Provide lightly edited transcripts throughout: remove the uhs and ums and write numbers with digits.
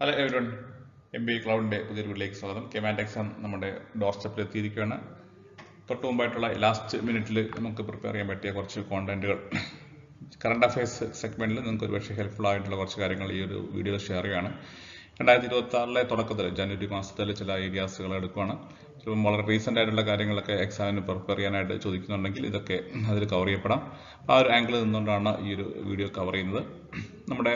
Hello everyone, MBA ക്ലൗഡിൻ്റെ പുതിയൊരു വീട്ടിലേക്ക് സ്വാഗതം. കെമാൻഡ് എക്സാം നമ്മുടെ ഡോർ സ്റ്റെപ്പിൽ എത്തിയിരിക്കുകയാണ്. തൊട്ട് മുമ്പായിട്ടുള്ള ലാസ്റ്റ് മിനിറ്റിൽ നമുക്ക് പ്രിപ്പയർ ചെയ്യാൻ പറ്റിയ കുറച്ച് കോണ്ടന്റുകൾ കറണ്ട് അഫയേഴ്സ് സെഗ്മെന്റിൽ നിങ്ങൾക്ക് ഒരുപക്ഷെ ഹെൽപ്ഫുൾ ആയിട്ടുള്ള കുറച്ച് കാര്യങ്ങൾ ഈ ഒരു വീഡിയോയിൽ ഷെയർ ചെയ്യുകയാണ്. 2026 തുടക്കത്തിൽ ജനുവരി മാസത്തിൽ ചില ഏരിയാസുകൾ എടുക്കുകയാണ്. ചിലപ്പം വളരെ റീസെൻ്റ് ആയിട്ടുള്ള കാര്യങ്ങളൊക്കെ എക്സാമിന് പ്രിപ്പയർ ചെയ്യാനായിട്ട് ചോദിക്കുന്നുണ്ടെങ്കിൽ ഇതൊക്കെ അതിൽ കവർ ചെയ്യപ്പെടാം. ആ ഒരു ആംഗിളിൽ നിന്നുകൊണ്ടാണ് ഈ ഒരു വീഡിയോ കവർ ചെയ്യുന്നത്. നമ്മുടെ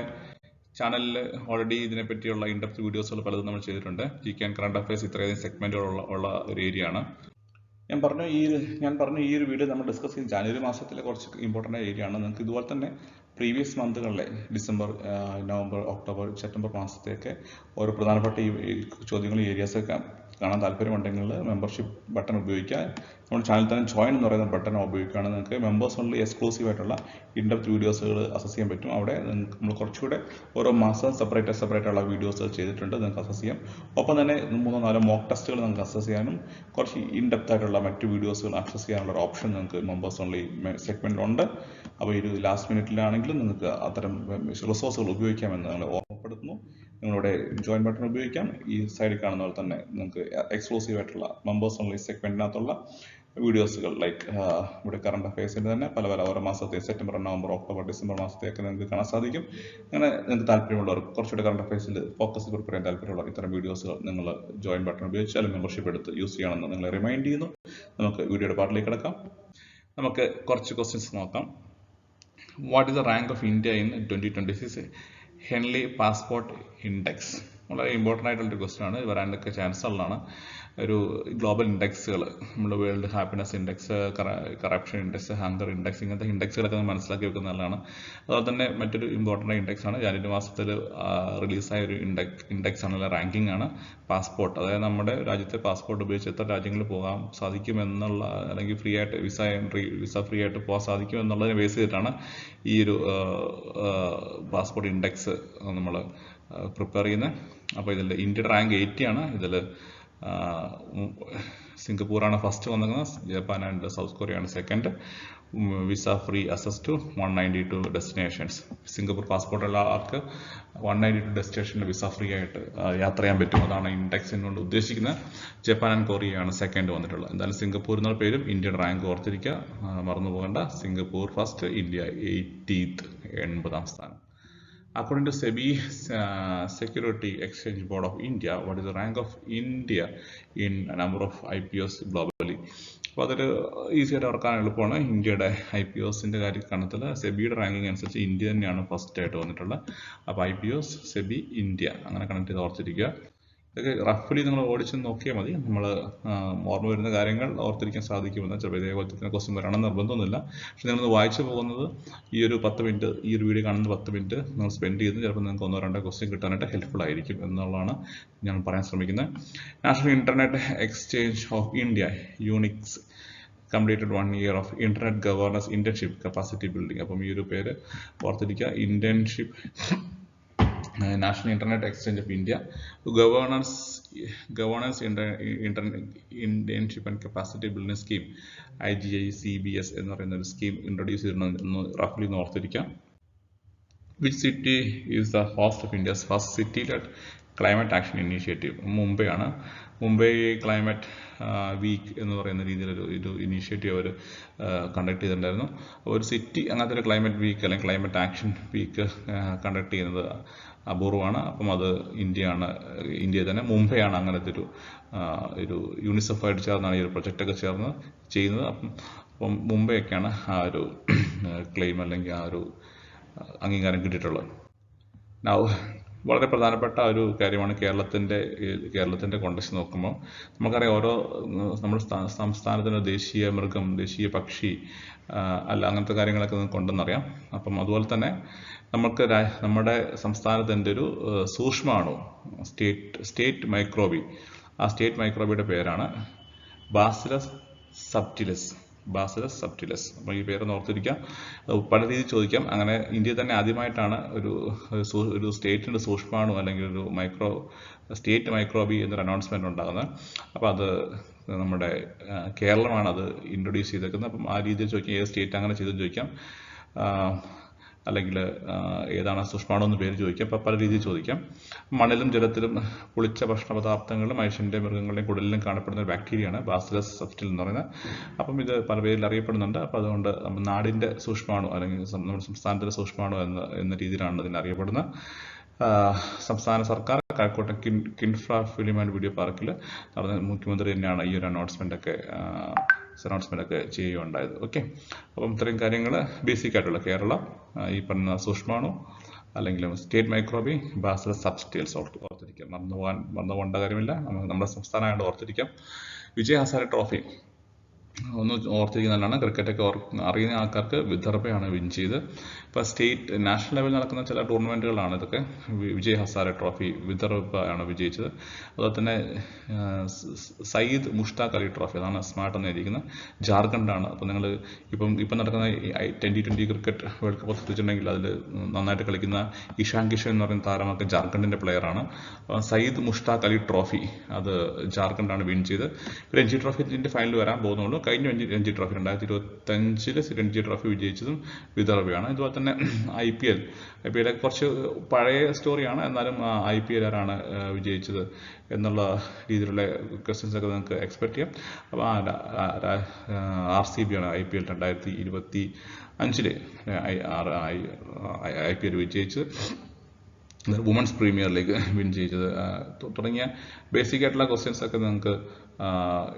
ചാനലിൽ ഓൾറെഡി ഇതിനെപ്പറ്റിയുള്ള ഇൻഡെപ്ത് വീഡിയോസുകൾ പലതും നമ്മൾ ചെയ്തിട്ടുണ്ട്. GK ആൻഡ് കറണ്ട് അഫയേഴ്സ് ഇത്രയധികം സെഗ്മെന്റുകളുള്ള ഒരു ഏരിയ ആണ്. ഞാൻ പറഞ്ഞ ഈ ഒരു വീഡിയോ നമ്മൾ ഡിസ്കസ് ചെയ്യുന്ന ജനുവരി മാസത്തിലെ കുറച്ച് ഇമ്പോർട്ടൻ്റ് ഏരിയ ആണ്. നിങ്ങൾക്ക് ഇതുപോലെ തന്നെ പ്രീവിയസ് മന്തുകളിലെ ഡിസംബർ, നവംബർ, ഒക്ടോബർ, സെപ്റ്റംബർ മാസത്തേക്ക് ഓരോ പ്രധാനപ്പെട്ട ഈ ചോദ്യങ്ങൾ ഏരിയാസൊക്കെ കാണാൻ താല്പര്യമുണ്ടെങ്കിൽ മെമ്പർഷിപ്പ് ബട്ടൺ ഉപയോഗിക്കുക. നമ്മുടെ ചാനൽ തന്നെ ജോയിൻ എന്ന് പറയുന്ന ബട്ടൺ ഉപയോഗിക്കുകയാണെങ്കിൽ നിങ്ങൾക്ക് മെമ്പേഴ്സ് ഓൺലി എക്സ്ക്ലൂസീവ് ആയിട്ടുള്ള ഇൻഡെപ്ത് വീഡിയോസുകൾ അസസ് ചെയ്യാൻ പറ്റും. അവിടെ നമ്മൾ കുറച്ചുകൂടെ ഓരോ മാസം സെപ്പറേറ്റ് ഉള്ള വീഡിയോസ് ചെയ്തിട്ടുണ്ട്, നിങ്ങൾക്ക് അസസ് ചെയ്യാം. ഒപ്പം തന്നെ 3-4 മോക്ക് ടെസ്റ്റുകൾ നിങ്ങൾക്ക് അസസ് ചെയ്യാനും കുറച്ച് ഇൻഡെപ്ത് ആയിട്ടുള്ള മറ്റ് വീഡിയോസുകൾ ആക്സസ് ചെയ്യാനുള്ള ഒരു ഓപ്ഷൻ നിങ്ങൾക്ക് മെമ്പേഴ്സ് ഓൺലി സെഗ്മെന്റിലുണ്ട്. അപ്പോൾ ഒരു ലാസ്റ്റ് മിനിറ്റിലാണെങ്കിലും നിങ്ങൾക്ക് അത്തരം റിസോഴ്സുകൾ ഉപയോഗിക്കാമെന്ന് നിങ്ങൾ ഓർമ്മപ്പെടുത്തുന്നു. നിങ്ങളുടെ ജോയിൻ ബട്ടൺ ഉപയോഗിക്കാം. ഈ സൈഡിൽ കാണുന്ന പോലെ തന്നെ നിങ്ങൾക്ക് എക്സ്ക്ലൂസീവ് ആയിട്ടുള്ള മെമ്പേഴ്സ് ഓൺലി സെഗ്മെന്റിനകത്തുള്ള വീഡിയോസുകൾ ലൈക്ക് ഇവിടെ കറണ്ട് അഫയേഴ്സിൻ്റെ തന്നെ പല ഓരോ മാസത്തെ സെപ്റ്റംബർ, നവംബർ, ഒക്ടോബർ, ഡിസംബർ മാസത്തെയൊക്കെ നിങ്ങൾക്ക് കാണാൻ സാധിക്കും. അങ്ങനെ നിങ്ങൾക്ക് താല്പര്യമുള്ളവർ കുറച്ചുകൂടെ കറണ്ട് അഫയേഴ്സിൽ ഫോക്കസ് പ്രിപ്പയർ ചെയ്യാൻ താല്പര്യമുള്ളവർ ഇത്തരം വീഡിയോസുകൾ നിങ്ങൾ ജോയിൻ ബട്ടൺ ഉപയോഗിച്ച് അല്ലെങ്കിൽ മെമ്പർഷിപ്പ് എടുത്ത് യൂസ് ചെയ്യണമെന്ന് നിങ്ങളെ റിമൈൻഡ് ചെയ്യുന്നു. നമുക്ക് വീഡിയോയുടെ പാർട്ടിലേക്ക് കിടക്കാം. നമുക്ക് കുറച്ച് ക്വസ്റ്റ്യൻസ് നോക്കാം. What is the rank of India in 2026 Henley passport index? വളരെ ഇമ്പോർട്ടൻ്റ് ആയിട്ടുള്ളൊരു ക്വസ്റ്റ്യൻ ആണ്. വരാനൊക്കെ ചാൻസ് ഉള്ളതാണ്. ഒരു ഗ്ലോബൽ ഇൻഡെക്സുകൾ, നമ്മുടെ world happiness index, corruption index, hunger index, ഇങ്ങനത്തെ ഇൻഡെക്സുകളൊക്കെ മനസ്സിലാക്കി വെക്കുന്നത് നല്ലതാണ്. അതുപോലെ തന്നെ മറ്റൊരു ഇമ്പോർട്ടൻ്റ് ഇൻഡെക്സ് ആണ് ജനുവരി മാസത്തിൽ റിലീസായ ഒരു ഇൻഡെക്സ് ആണ്, റാങ്കിങ് ആണ്. പാസ്പോർട്ട്, അതായത് നമ്മുടെ രാജ്യത്തെ പാസ്പോർട്ട് ഉപയോഗിച്ച് എത്ര രാജ്യങ്ങളിൽ പോകാൻ സാധിക്കുമെന്നുള്ള, അല്ലെങ്കിൽ ഫ്രീ ആയിട്ട് വിസ ഫ്രീ ആയിട്ട് പോകാൻ സാധിക്കുമെന്നുള്ളതിനെ ബേസ് ചെയ്തിട്ടാണ് ഈ ഒരു പാസ്പോർട്ട് ഇൻഡെക്സ് നമ്മൾ പ്രിപ്പയർ ചെയ്യുന്നത്. അപ്പോൾ ഇതിൽ ഇന്ത്യയുടെ റാങ്ക് 80 ആണ്. ഇതിൽ സിംഗപ്പൂറാണ് ഫസ്റ്റ് വന്നിരിക്കുന്നത്, ജപ്പാൻ ആൻഡ് സൗത്ത് കൊറിയയാണ് second. Visa free access to 192 destinations. Singapore പാസ്പോർട്ടുള്ള ആൾക്ക് 192 ഡെസ്റ്റിനേഷനിൽ വിസ ഫ്രീ ആയിട്ട് യാത്ര ചെയ്യാൻ പറ്റും. അതാണ് ഇൻഡെക്സ് കൊണ്ട് ഉദ്ദേശിക്കുന്നത്. ജപ്പാൻ ആൻഡ് കൊറിയയാണ് സെക്കൻഡ് വന്നിട്ടുള്ളത്. എന്തായാലും സിംഗപ്പൂർ എന്നുള്ള പേരും ഇന്ത്യയുടെ റാങ്ക് ഓർത്തിരിക്കുക, മറന്നു പോകേണ്ട. സിംഗപ്പൂർ ഫസ്റ്റ്, ഇന്ത്യ 80th, 80ാം സ്ഥാനം. According to SEBI, Security Exchange Board of India, what is the rank of India in a number of IPOs globally? അപ്പോൾ അതൊരു ഈസി ആയിട്ട് ഓർക്കാൻ എളുപ്പമാണ്. ഇന്ത്യയുടെ IPOസിൻ്റെ കാര്യത്തിൽ സെബിയുടെ റാങ്കിങ് അനുസരിച്ച് ഇന്ത്യ തന്നെയാണ് ഫസ്റ്റ് ആയിട്ട് വന്നിട്ടുള്ളത്. അപ്പോൾ IPOs, സെബി, ഇന്ത്യ, അങ്ങനെ കണക്ട് ചെയ്ത് ഓർത്തിരിക്കുക. ഇതൊക്കെ റഫ്ലി നിങ്ങൾ ഓടിച്ച് നോക്കിയാൽ മതി. നമ്മൾ ഓർമ്മ വരുന്ന കാര്യങ്ങൾ ഓർത്തിരിക്കാൻ സാധിക്കുമെന്ന്. ചിലപ്പോൾ ഇതേപോലത്തെ തന്നെ ക്വസ്റ്റ്യൻ വരണമെന്ന് നിർബന്ധമൊന്നുമില്ല. പക്ഷെ നിങ്ങളൊന്ന് വായിച്ചു പോകുന്നത് ഈ ഒരു 10 മിനിറ്റ്, ഈ ഒരു വീഡിയോ കാണുന്ന 10 മിനിറ്റ് നിങ്ങൾ സ്പെൻഡ് ചെയ്ത് ചിലപ്പോൾ നിങ്ങൾക്ക് 1-2 ക്വസ്റ്റ്യൻ കിട്ടാനായിട്ട് ഹെൽപ്ഫുൾ ആയിരിക്കും എന്നുള്ളതാണ് ഞാൻ പറയാൻ ശ്രമിക്കുന്നത്. National internet exchange of India, Unix, completed 1 year of internet governance internship capacity building. അപ്പം ഈ ഒരു പേര് ഓർത്തിരിക്കുക. Internship, national internet exchange of India, governance internship and capacity building scheme, IGI-CBS എന്ന് പറയുന്ന ഒരു സ്കീം ഇൻട്രൊഡ്യൂസ് ചെയ്തിരുന്നു. റഫ്ലി ഒന്ന് ഓർത്തിരിക്കാം. Which city is the host of India's first city led climate action initiative? Mumbai ആണ്. മുംബൈ ക്ലൈമറ്റ് വീക്ക് എന്ന് പറയുന്ന രീതിയിലൊരു ഇനീഷ്യേറ്റീവ് അവർ കണ്ടക്ട് ചെയ്തിട്ടുണ്ടായിരുന്നു. ഒരു സിറ്റി അങ്ങനത്തെ ഒരു ക്ലൈമറ്റ് വീക്ക് അല്ലെങ്കിൽ ക്ലൈമറ്റ് ആക്ഷൻ വീക്ക് കണ്ടക്ട് ചെയ്യുന്നത് അപൂർവമാണ്. അപ്പം അത് ഇന്ത്യയിൽ തന്നെ മുംബൈ ആണ് അങ്ങനത്തെ ഒരു യൂണിസെഫായിട്ട് ചേർന്നാണ് ഈ ഒരു പ്രൊജക്റ്റൊക്കെ ചേർന്ന് ചെയ്യുന്നത്. അപ്പം മുംബൈയൊക്കെയാണ് ആ ഒരു ക്ലെയിം അല്ലെങ്കിൽ ആ ഒരു അംഗീകാരം കിട്ടിയിട്ടുള്ളത്. വളരെ പ്രധാനപ്പെട്ട ഒരു കാര്യമാണ് കേരളത്തിൻ്റെ കോണ്ടക്സ്റ്റ് നോക്കുമ്പോൾ നമുക്കറിയാം, നമ്മുടെ സംസ്ഥാനത്തിൻ്റെ ദേശീയ മൃഗം, ദേശീയ പക്ഷി അല്ല, അങ്ങനത്തെ കാര്യങ്ങളൊക്കെ കൊണ്ടെന്നറിയാം. അപ്പം അതുപോലെ തന്നെ നമ്മുടെ സംസ്ഥാനത്തിൻ്റെ ഒരു സൂക്ഷ്മാണു, സ്റ്റേറ്റ് മൈക്രോബി, ആ സ്റ്റേറ്റ് മൈക്രോബിയുടെ പേരാണ് ബാസിലസ് സബ്റ്റിലസ്. അപ്പോൾ ഈ പേരൊന്ന് ഓർത്തിരിക്കാം. പല രീതിയിൽ ചോദിക്കാം. അങ്ങനെ ഇന്ത്യയിൽ തന്നെ ആദ്യമായിട്ടാണ് ഒരു സ്റ്റേറ്റിൻ്റെ സൂക്ഷ്മാണു അല്ലെങ്കിൽ ഒരു സ്റ്റേറ്റ് മൈക്രോബി എന്നൊരു അനൗൺസ്മെന്റ് ഉണ്ടാകുന്നത്. അപ്പോൾ അത് നമ്മുടെ കേരളമാണ് അത് ഇൻട്രൊഡ്യൂസ് ചെയ്തേക്കുന്നത്. അപ്പം ആ രീതിയിൽ ചോദിക്കാം, ഏത് സ്റ്റേറ്റ് അങ്ങനെ ചെയ്തെന്ന് ചോദിക്കാം. അല്ലെങ്കിൽ ഏതാണ് സൂക്ഷ്മാണു എന്ന് പേര് ചോദിക്കാം. അപ്പോൾ പല രീതിയിൽ ചോദിക്കാം. മണ്ണിലും ജലത്തിലും പുളിച്ച ഭക്ഷണ പദാർത്ഥങ്ങളിലും മനുഷ്യൻ്റെ മൃഗങ്ങളുടെയും കുടലിലും കാണപ്പെടുന്ന ഒരു ബാക്ടീരിയയാണ് ബാസിലസ് സബ്റ്റിൽ എന്ന് പറയുന്നത്. അപ്പം ഇത് പല പേരിൽ അറിയപ്പെടുന്നുണ്ട്. അപ്പോൾ അതുകൊണ്ട് നാടിൻ്റെ സൂക്ഷ്മാണു അല്ലെങ്കിൽ നമ്മുടെ സംസ്ഥാനത്തിൻ്റെ സൂക്ഷ്മാണു എന്ന രീതിയിലാണ് ഇതിനെ അറിയപ്പെടുന്നത്. സംസ്ഥാന സർക്കാർ Kazhakoottam Kinfra film and video പാർക്കിൽ നടന്ന മുഖ്യമന്ത്രി തന്നെയാണ് ഈ ഒരു അനൗൺസ്മെൻ്റ് ഒക്കെ ചെയ്യുകയുണ്ടായത്. ഓക്കെ, അപ്പം ഇത്രയും കാര്യങ്ങൾ ബേസിക് ആയിട്ടുള്ള കേരള ഈ പറഞ്ഞ സൂക്ഷ്മാണു അല്ലെങ്കിൽ സ്റ്റേറ്റ് മൈക്രോബി ബാസിലസ് സബ്സ്റ്റൈൽസ് ഓർത്തിരിക്കാം. മറന്നു പോകേണ്ട കാര്യമില്ല. നമ്മുടെ സംസ്ഥാനമായിട്ട് ഓർത്തിരിക്കാം. വിജയ് ഹസാരെ ട്രോഫി ഒന്ന് ഓർത്തിരിക്കുന്നതാണ്. ക്രിക്കറ്റൊക്കെ അറിയുന്ന ആൾക്കാർക്ക് വിദർഭയാണ് വിൻ ചെയ്ത്. ഇപ്പോൾ സ്റ്റേറ്റ് നാഷണൽ ലെവലിൽ നടക്കുന്ന ചില ടൂർണമെൻറ്റുകളാണ് ഇതൊക്കെ. വിജയ് ഹസാരെ ട്രോഫി വിദർഭയാണ് വിജയിച്ചത്. അതുപോലെ തന്നെ സയ്യിദ് മുഷ്താഖ് അലി ട്രോഫി, അതാണ് സ്മാർട്ട് എന്ന് എഴുതിയിരിക്കുന്നത്, ജാർഖണ്ഡാണ്. അപ്പോൾ നിങ്ങൾ ഇപ്പം നടക്കുന്ന T20 ക്രിക്കറ്റ് വേൾഡ് കപ്പ് ശ്രദ്ധിച്ചിട്ടുണ്ടെങ്കിൽ അതിൽ നന്നായിട്ട് കളിക്കുന്ന ഇഷാൻ കിഷൻ എന്ന് പറയുന്ന താരമൊക്കെ ജാർഖണ്ഡിൻ്റെ പ്ലെയറാണ്. സയ്യിദ് മുഷ്താഖ് അലി ട്രോഫി അത് ജാർഖണ്ഡാണ് വിൻ ചെയ്ത്. രഞ്ജി ട്രോഫിൻ്റെ ഫൈനൽ വരാൻ പോകുന്നുള്ളൂ. കഴിഞ്ഞ രഞ്ജി ട്രോഫി 2025 രഞ്ജി ട്രോഫി വിജയിച്ചതും വിദർഭയാണ്. ഇതുപോലെ തന്നെ IPL കുറച്ച് പഴയ സ്റ്റോറിയാണ്, എന്നാലും IPL ആരാണ് വിജയിച്ചത് എന്നുള്ള രീതിയിലുള്ള ക്വസ്റ്റ്യൻസ് ഒക്കെ നിങ്ങൾക്ക് എക്സ്പെക്ട് ചെയ്യാം. അപ്പോൾ RCB ആണ് IPL 2025 IPL വിജയിച്ചത്. വുമൻസ് പ്രീമിയർ ലീഗ് വിൻ ചെയ്തത് തുടങ്ങിയ ബേസിക് ആയിട്ടുള്ള ക്വസ്റ്റ്യൻസ് ഒക്കെ നിങ്ങൾക്ക്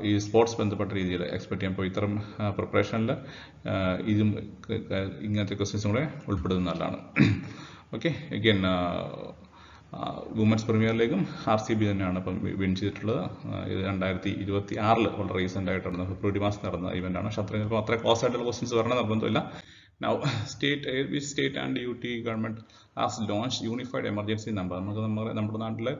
ഈ സ്പോർട്സ് ബന്ധപ്പെട്ട രീതിയിൽ എക്സ്പെക്ട് ചെയ്യാൻ. ഇപ്പോൾ ഇത്തരം പ്രിപ്പറേഷനിൽ ഇതും ഇങ്ങനത്തെ ക്വസ്റ്റ്യൻസും കൂടെ ഉൾപ്പെടുന്നതാണ്. ഓക്കെ, അഗൈൻ വുമൻസ് പ്രീമിയർ ലീഗും RCB തന്നെയാണ് ഇപ്പം വിൻ ചെയ്തിട്ടുള്ളത്. ഇത് 2026 വളരെ റീസെൻ്റ് ആയിട്ട് നടന്ന ഫെബ്രുവരി മാസം നടന്ന ഇവൻ്റാണ്. പക്ഷെ ചിലപ്പോൾ അത്ര ക്ലോസ് ആയിട്ടുള്ള ക്വസ്റ്റ്യൻസ് വരണം നിർബന്ധമില്ല. Now, which state and UT government has launched unified emergency number? നമ്മുടെ നാട്ടിലെ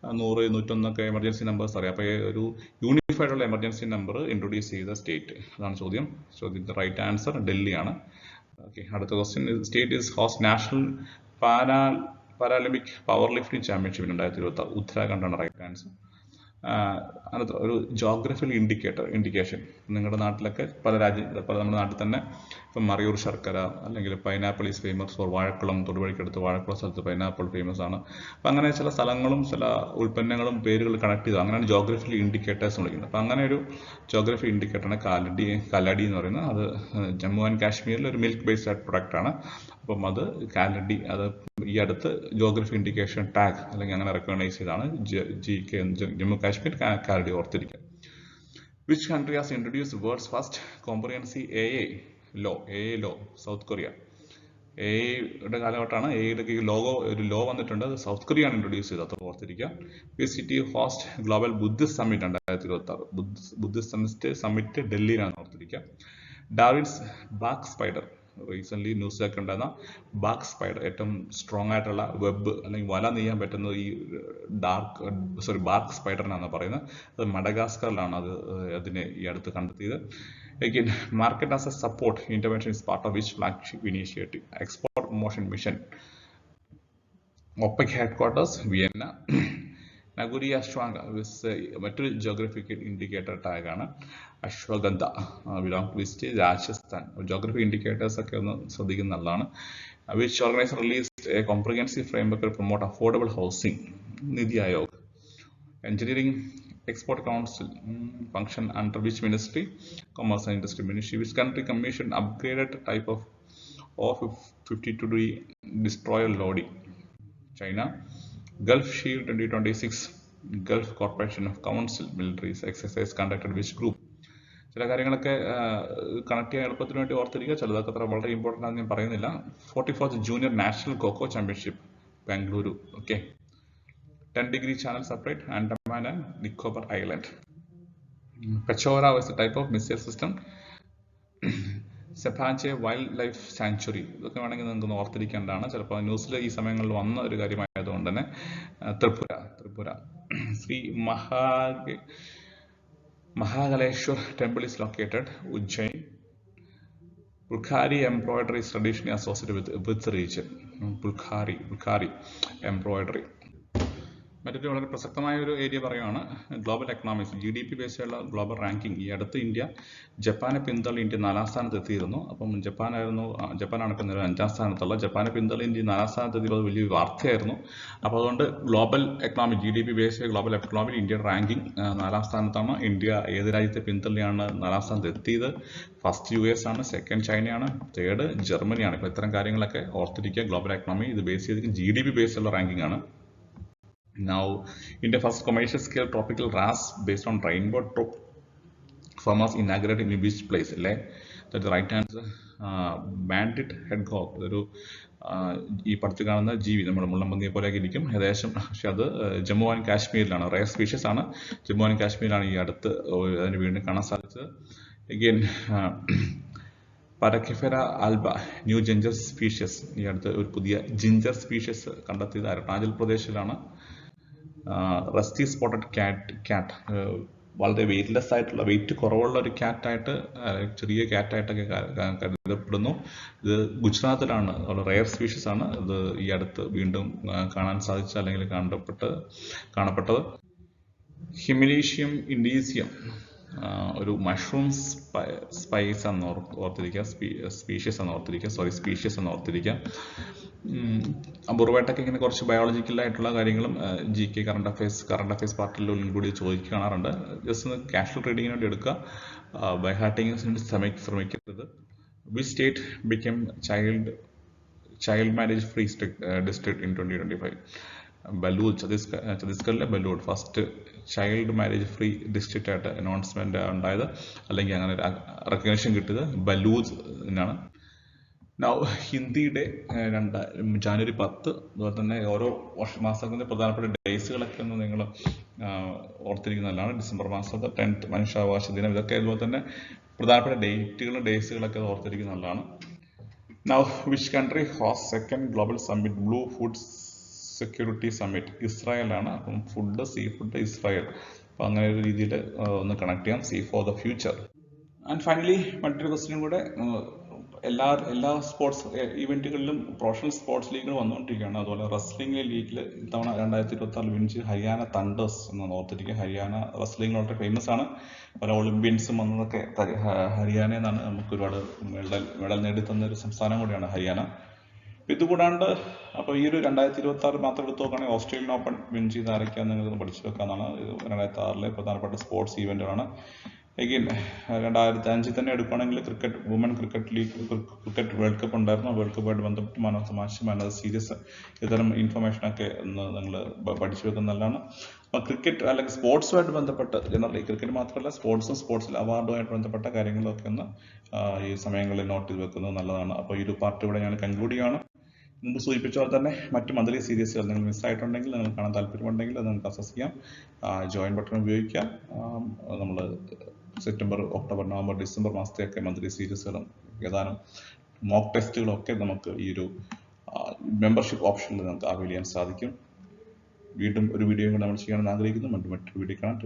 100-101 എമർജൻസി നമ്പേഴ്സ് അറിയാം. അപ്പോൾ ഒരു യൂണിഫൈഡ് ഉള്ള എമർജൻസി നമ്പർ ഇൻട്രൊഡ്യൂസ് ചെയ്ത സ്റ്റേറ്റ്, അതാണ് ചോദ്യം. റൈറ്റ് ആൻസർ ഡൽഹിയാണ്. ഓക്കെ, അടുത്ത question. State is host national Paralympic power lifting championship 2026. ഉത്തരാഖണ്ഡാണ് റൈറ്റ് ആൻസർ. അതിനകത്ത് ഒരു ജോഗ്രഫിക്കൽ ഇൻഡിക്കേഷൻ നിങ്ങളുടെ നാട്ടിലൊക്കെ നമ്മുടെ നാട്ടിൽ തന്നെ ഇപ്പം മറയൂർ ശർക്കര അല്ലെങ്കിൽ pineapple is famous for Vazhakulam, തൊടുപുഴയ്ക്കടുത്ത് വാഴക്കുളം സ്ഥലത്ത് പൈനാപ്പിൾ ഫേമസ് ആണ്. അപ്പം അങ്ങനെ ചില സ്ഥലങ്ങളും ചില ഉൽപ്പന്നങ്ങളും പേരുകൾ കണക്ട് ചെയ്തു, അങ്ങനെയാണ് ജോഗ്രഫിക്കൽ ഇൻഡിക്കേറ്റേഴ്സ് വിളിക്കുന്നത്. അപ്പം അങ്ങനെ ഒരു ജോഗ്രഫി ഇൻഡിക്കേറ്ററാണ് കാലടി എന്ന് പറയുന്നത്. അത് ജമ്മു ആൻഡ് കാശ്മീരിൽ ഒരു മിൽക്ക് ബേസ്ഡ് പ്രൊഡക്റ്റാണ്. അപ്പം അത് കാലടി, അത് ഈ അടുത്ത് ജോഗ്രഫി ഇൻഡിക്കേഷൻ ടാഗ് അല്ലെങ്കിൽ അങ്ങനെ റെക്കഗ്നൈസ് ചെയ്താണ് ജമ്മു കാശ്മീർ കാലടി ഓർത്തിരിക്കുക. Which country has introduce world's first comprehensive AA law? South Korea. AIയുടെ കാലഘട്ടമാണ്. AIയുടെ ഒരു ലോ വന്നിട്ടുണ്ട്, അത് സൗത്ത് കൊറിയയാണ് ഇൻട്രൊഡ്യൂസ് ചെയ്തത്, അത് ഓർത്തിരിക്കുക. Which city host global Buddhist summit 2026? Buddhist summit ഡൽഹിയിലാണ്, ഓർത്തിരിക്കുക. ഡാർവിൻസ് ബാക്ക് സ്പൈഡർ, റീസെൻ്റ്ലി ന്യൂസിലൊക്കെ ഉണ്ടായിരുന്ന ബാക്ക് സ്പൈഡർ, ഏറ്റവും സ്ട്രോങ് ആയിട്ടുള്ള വെബ് അല്ലെങ്കിൽ വല നെയ്യാൻ പറ്റുന്നത് ഈ ബാക്ക് സ്പൈഡറിനാണ് പറയുന്നത്. അത് മഡഗാസ്കറിലാണ് അതിനെ ഈ അടുത്ത് കണ്ടെത്തിയത്. Again, market as a support intervention is part of which flagship initiative? Export promotion mission. OPEC headquarters, Vienna. Nagauri Ashwagandha മറ്റൊരു ജോഗ്രഫിക്കൽ ഇൻഡിക്കേറ്റർ ടാഗാണ്. Ashwagandha belong to west Rajasthan. Geography indicators ഒക്കെ ഒന്ന് ശ്രദ്ധിക്കുന്ന നല്ലതാണ്. Which organisation released a comprehensive framework promote affordable housing? NITI Aayog. Engineering Export Council function under which ministry? Commerce and Industry Ministry. Which country commissioned upgraded type of 52D destroyer Lodi? China. Gulf Shield 2026 Gulf Corporation of Council militaries exercise conducted which group? ചില കാര്യങ്ങളൊക്കെ connect ചെയ്യാൻ എളുപ്പത്തിന് വേണ്ടി ഓർത്തിരിക്കുക, ചിലതൊക്കെ അത്ര വളരെ important ആണെന്ന് ഞാൻ പറയുന്നില്ല. 44th junior national kho kho championship Bengaluru. Okay. 10-degree channel separate Andaman and Nicobar Island. Pechora is a type of missile system. സെപ്പാഞ്ചെ വൈൽഡ് ലൈഫ് സാങ്ച്വറി, ഇതൊക്കെ വേണമെങ്കിൽ നിങ്ങൾക്ക് ഓർത്തിരിക്കേണ്ടതാണ്. ചിലപ്പോൾ ന്യൂസിൽ ഈ സമയങ്ങളിൽ വന്ന ഒരു കാര്യമായതുകൊണ്ട് തന്നെ. Tripura Shri Mahakaleshwar temple is located Ujjain. Bulgari embroidery is traditionally associated with which region? Bulgari embroidery. മറ്റൊരു വളരെ പ്രസക്തമായ ഒരു ഏരിയ പറയുകയാണ് ഗ്ലോബൽ എക്കണോമിക്സ്. GDP ബേസിലുള്ള ഗ്ലോബൽ റാങ്കിങ്. ഈ അടുത്ത് ഇന്ത്യ ജപ്പാനെ പിന്തള്ളി ഇന്ത്യ 4ാം സ്ഥാനത്ത് എത്തിയിരുന്നു. അപ്പം ജപ്പാനാണ് ഇപ്പം നിലവിൽ 5ാം സ്ഥാനത്തുള്ള. ജപ്പാനെ പിന്തള്ളി ഇന്ത്യ 4ാം സ്ഥാനത്ത് എത്തിയപ്പോൾ അത് വലിയ വാർത്തയായിരുന്നു. അപ്പോൾ അതുകൊണ്ട് global economic GDP base global economic ഇന്ത്യയുടെ റാങ്കിങ് 4ാം സ്ഥാനത്താണ്. ഇന്ത്യ ഏത് രാജ്യത്തെ പിന്തള്ളിയാണ് 4ാം സ്ഥാനത്ത് എത്തിയത്? ഫസ്റ്റ് US ആണ്, സെക്കൻഡ് ചൈനയാണ്, തേർഡ് ജർമ്മനിയാണ്. ഇപ്പോൾ ഇത്തരം കാര്യങ്ങളൊക്കെ ഓർത്തിരിക്കുക. ഗ്ലോബൽ എക്കണോമി ഇത് ബേസ് ചെയ്തിരിക്കും GDP ബേസുള്ള റാങ്കിങ് ആണ്. Now, India first commercial scale tropical RAS based on rainbow trout farm was inaugurated in which place? That's the right answer. Banded hedgehog. ഒരു ഈ പടത്തിൽ കാണുന്ന ജീവി നമ്മുടെ മുള്ളൻപന്നിയെ പോലെയൊക്കെ ഇരിക്കും ഏകദേശം. പക്ഷെ അത് ജമ്മു ആൻഡ് കാശ്മീരിലാണ്. റയർ സ്പീഷ്യസ് ആണ്. ജമ്മു ആൻഡ് കാശ്മീരിലാണ് ഈ അടുത്ത് അതിന് വീണ്ടും കാണാൻ സാധിച്ചത്. അഗെയിൻ പരക്കിഫെറ ആൽബ ന്യൂ ജിഞ്ചർ സ്പീഷ്യസ്. ഈ അടുത്ത് ഒരു പുതിയ ജിഞ്ചർ സ്പീഷ്യസ് കണ്ടെത്തിയത് അരുണാചൽ പ്രദേശിലാണ്. റസ്റ്റി സ്പോട്ടഡ് ക്യാറ്റ് വളരെ വെയിറ്റ്ലെസ് ആയിട്ടുള്ള, വെയിറ്റ് കുറവുള്ള ഒരു ക്യാറ്റായിട്ട്, ചെറിയ ക്യാറ്റായിട്ടൊക്കെ കരുതപ്പെടുന്നു. ഇത് ഗുജറാത്തിലാണ്, വളരെ റെയർ സ്പീഷ്യസ് ആണ്. ഇത് ഈ അടുത്ത് വീണ്ടും കാണാൻ സാധിച്ച അല്ലെങ്കിൽ കാണപ്പെട്ടത്. ഹിമിലീഷ്യം ഇൻഡീസിയം ഒരു മഷ്റൂം സ്പൈസ് എന്ന് ഓർത്തിരിക്കുക. സ്പീഷ്യസ് എന്ന് ഓർത്തിരിക്കുക. അപൂർവമായിട്ടൊക്കെ ഇങ്ങനെ കുറച്ച് ബയോളജിക്കലായിട്ടുള്ള കാര്യങ്ങളും GK കറണ്ട് അഫയേഴ്സ് പാർട്ടിൽ കൂടി കാണാറുണ്ട്. ജസ്റ്റ് ഒന്ന് കാഷ്വൽ റീഡിങ്ങിന് വേണ്ടി എടുക്കുക. ബൈ ഹാർട്ടിങ് ശ്രമിക്കരുത്. Which state become child marriage free district in 2025? Balod. ഛത്തീസ്ഗഡിലെ Balod first child marriage free district ആയിട്ട് അനൗൺസ്മെന്റ് ഉണ്ടായത്, അല്ലെങ്കിൽ അങ്ങനെ റെക്കഗ്നേഷൻ കിട്ടിയത് ബലൂജിനാണ്. ഹിന്ദിയുടെ ജാനുവരി 10, അതുപോലെ തന്നെ ഓരോ മാസത്തിന്റെ പ്രധാനപ്പെട്ട ഡേയ്സുകളൊക്കെ ഒന്ന് നിങ്ങൾ ഓർത്തിരിക്കുന്നതാണ്. ഡിസംബർ മാസത്തെ 10th മനുഷ്യാവകാശ ദിനം. ഇതൊക്കെ അതുപോലെ തന്നെ പ്രധാനപ്പെട്ട ഡേയ്സുകളൊക്കെ ഓർത്തിരിക്കുന്നതാണ്. Now, which country hosts second global summit Blue Food Security Summit? ഇസ്രായേലാണ്. അപ്പം സീ ഫുഡ് ഇസ്രായേൽ. അപ്പം അങ്ങനെ ഒരു രീതിയിൽ ഒന്ന് കണക്ട് ചെയ്യാം. See for the future. And finally മറ്റൊരു ക്വസ്റ്റ്യൻ കൂടെ. എല്ലാ സ്പോർട്സ് ഇവന്റുകളിലും പ്രൊഫഷണൽ സ്പോർട്സ് ലീഗുകൾ വന്നുകൊണ്ടിരിക്കുകയാണ്. അതുപോലെ റെസ്ലിംഗ് ലീഗിൽ ഇത്തവണ 2026 വിൻ ചെയ്ത് ഹരിയാന തണ്ടേഴ്സ് എന്ന് ഓർത്തിരിക്കുക. ഹരിയാന റെസ്ലിംഗ് വളരെ ഫേമസ് ആണ്. പല ഒളിമ്പ്യൻസും വന്നതൊക്കെ ഹരിയാനയിൽ നിന്നാണ്. നമുക്ക് ഒരുപാട് മെഡൽ നേടിത്തന്ന ഒരു സംസ്ഥാനം കൂടിയാണ് ഹരിയാന. ഇതുകൂടാണ്ട് അപ്പോൾ ഈ ഒരു 2026 മാത്രം എടുത്ത് നോക്കുകയാണെങ്കിൽ ഓസ്ട്രേലിയൻ ഓപ്പൺ വിൻ ചെയ്ത് ആരൊക്കെയാണ് നിങ്ങൾക്ക് പഠിച്ചു വെക്കാന്നാണ്. 2026 പ്രധാനപ്പെട്ട സ്പോർട്സ് ഈവന്റുകളാണ്. എഗെയിൻ 2005 തന്നെ എടുക്കുകയാണെങ്കിൽ വുമൻ ക്രിക്കറ്റ് വേൾഡ് കപ്പ് ഉണ്ടായിരുന്നു. വേൾഡ് കപ്പുമായിട്ട് ബന്ധപ്പെട്ട് man of the match, man of the series, ഇത്തരം ഇൻഫർമേഷനൊക്കെ ഒന്ന് നിങ്ങൾ പഠിച്ചു വെക്കുന്നതാണ്. അപ്പോൾ ക്രിക്കറ്റ് അല്ലെങ്കിൽ സ്പോർട്സുമായിട്ട് ബന്ധപ്പെട്ട് ജനറലി ക്രിക്കറ്റ് മാത്രമല്ല സ്പോർട്സിൽ അവാർഡുമായിട്ട് ബന്ധപ്പെട്ട കാര്യങ്ങളൊക്കെ ഒന്ന് ഈ സമയങ്ങളിൽ നോട്ട് ചെയ്ത് വെക്കുന്നത് നല്ലതാണ്. അപ്പോൾ ഈ ഒരു പാർട്ട് ഇവിടെ ഞാൻ കൺക്ലൂഡ് ചെയ്യുകയാണ്. മുമ്പ് സൂചിപ്പിച്ച പോലെ തന്നെ മറ്റ് മന്ത്ലി സീരീസുകൾ നിങ്ങൾ മിസ്സായിട്ടുണ്ടെങ്കിൽ, നിങ്ങൾ കാണാൻ താല്പര്യമുണ്ടെങ്കിൽ അത് നിങ്ങൾക്ക് അക്സസ് ചെയ്യാം. ജോയിൻ ബട്ടൺ ഉപയോഗിക്കാം. നമ്മൾ സെപ്റ്റംബർ, ഒക്ടോബർ, നവംബർ, ഡിസംബർ മാസത്തെയൊക്കെ മന്ത്ലി സീരീസുകളും ഏതാനും മോക്ക് ടെസ്റ്റുകളും ഒക്കെ നമുക്ക് ഈ ഒരു മെമ്പർഷിപ്പ് ഓപ്ഷനിൽ നമുക്ക് അവൈൽ ചെയ്യാൻ സാധിക്കും. വീണ്ടും ഒരു വീഡിയോ കൂടെ നമ്മൾ ചെയ്യാൻ ആഗ്രഹിക്കുന്നു. മറ്റൊരു വീഡിയോ കാണാം.